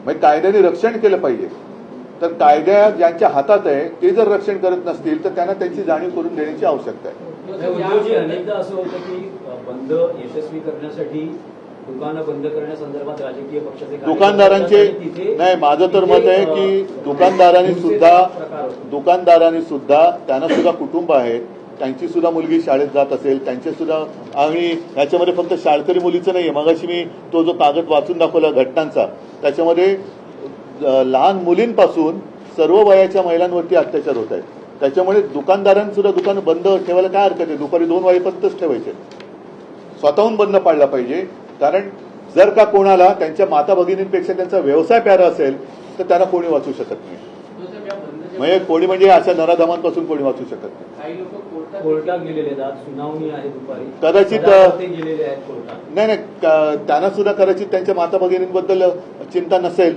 म्हणजे कायद्याने रक्षण केलं पाहिजे। तर कायद्या ज्यांच्या हातात आहे ते जर रक्षण करत नसतील तर त्यांना त्यांची जाणीव करून देण्याची आवश्यकता आहे। उद्योगजी अनेकदा असं होतं की बंद यशस्वी करण्यासाठी दुकानं बंद करण्यासंदर्भात राजकीय पक्षाचे दुकानदारांचे नाही, माझं तर मत आहे की दुकानदारांनी सुद्धा त्यांना सुद्धा कुटुंब आहेत, त्यांची सुद्धा मुलगी शाळेत जात असेल, त्यांचे सुद्धा, आणि ह्याच्यामध्ये फक्त शाळकरी मुलीचं नाहीये। मगाशी मी तो जो कागद वाचून दाखवला घटनांचा, त्याच्यामध्ये लहान मुलींपासून सर्व वयाच्या महिलांवरती अत्याचार होत आहेत। त्याच्यामुळे दुकानदारांनी सुद्धा दुकान बंद ठेवायला काय हरकत आहे? दुपारी 2 वाजेपर्यंतच ठेवायचे, स्वतःहून बंद पाडला पाहिजे। कारण जर का कोणाला त्यांच्या माता भगिनींपेक्षा त्यांचा व्यवसाय प्यारा असेल तर त्यांना कोणी वाचू शकत नाही। म्हणजे कोणी म्हणजे अशा नराधमांपासून कोणी वाचू शकत नाही। कोर्टात गेलेले आहेत, सुनावणी आहे दुपारी, कदाचित गेलेले आहेत कोर्टात। नाही, त्यांना सुद्धा कदाचित त्यांच्या माता भगिनींबद्दल चिंता नसेल,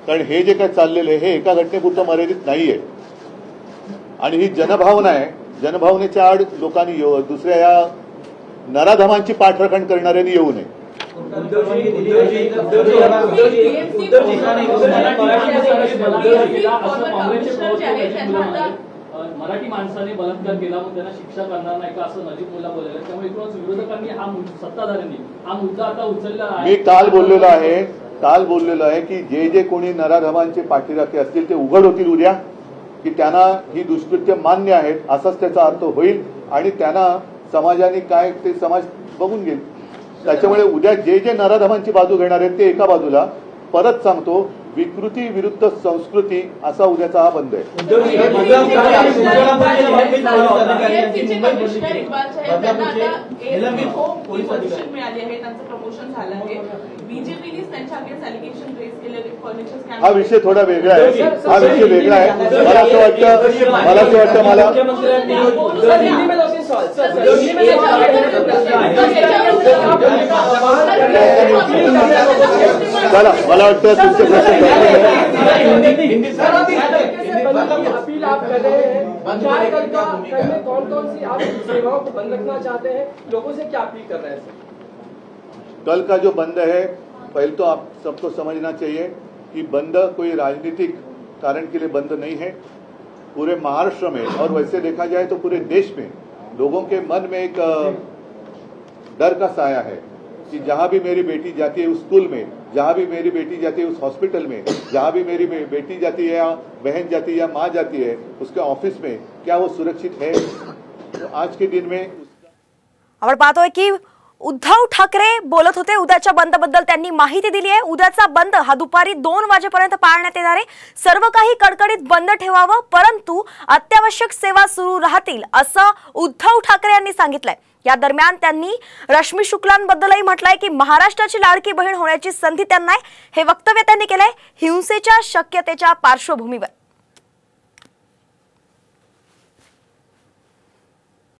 कारण हे जे काय चाललेलं आहे हे एका घटनेपुरतं मर्यादित नाहीये आणि ही जनभावना आहे। जनभावनेच्या आड लोकांनी दुसऱ्या या नराधमांची पाठराखण करणाऱ्यांनी येऊ नये। मराठी माणसाने बलात्कार केला मग त्यांना शिक्षा करणार नाही का असं नजीबुल्ला बोललेलं, त्यामुळे एकूणच विरोधकांनी सत्ताधाऱ्यांनी हा मुद्दा आता उचलला आहे। मी काल बोललेलो आहे की जे कोणी नराधमांचे पाठीराखे असतील ते उघड होतील उद्या, की त्यांना ही दुष्कृत्य मान्य आहेत असाच त्याचा अर्थ होईल आणि त्यांना समाजाने काय ते समाज बघून घेईल। त्याच्यामुळे उद्या जे नराधमांची बाजू घेणार आहेत ते एका बाजूला, परत सांगतो, विकृती विरुद्ध संस्कृती असा उद्याचा हा बंद आहे। हा विषय थोडा वेगळा आहे, हा विषय वेगळा आहे। मला असं वाटतं चला, मला वाटतं तुमचे प्रश्न अपील आप कर रहे हैं, कल में कौन सी आप सेवाओं को बंद रखना चाहते हैं, लोगों से क्या अपील कर रहे हैं? कल का जो बंद है, पहले तो आप सबको समझना चाहिए कि बंद कोई राजनीतिक कारण के लिए बंद नहीं है। पूरे महाराष्ट्र में और वैसे देखा जाए तो पूरे देश में लोगों के मन में एक डर का साया है कि जहां भी मेरी बेटी जाती है उस स्कूल में, जहां भी मेरी बेटी जाती है उस हॉस्पिटल में, जहां भी मेरी बेटी जाती है या बहन जाती है या माँ जाती है उसके ऑफिस में, क्या वो सुरक्षित है? तो आज के दिन में आपण पाहतोय की उद्धव ठाकरे बोलत होते उद्याच्या बंदबद्दल, त्यांनी माहिती दिली आहे। उद्याचा बंद हा दुपारी 2 वाजेपर्यंत पाळण्यात येणार आहे। सर्व काही कडकडीत बंद ठेवावं, परंतु अत्यावश्यक सेवा सुरू राहतील असं उद्धव ठाकरे यांनी सांगितलंय। या दरम्यान त्यांनी रश्मी शुक्लांबद्दलही म्हटलंय की महाराष्ट्राची लाडकी बहीण होण्याची संधी त्यांना आहे। हे वक्तव्य त्यांनी केलंय हिंसेच्या शक्यतेच्या पार्श्वभूमीवर।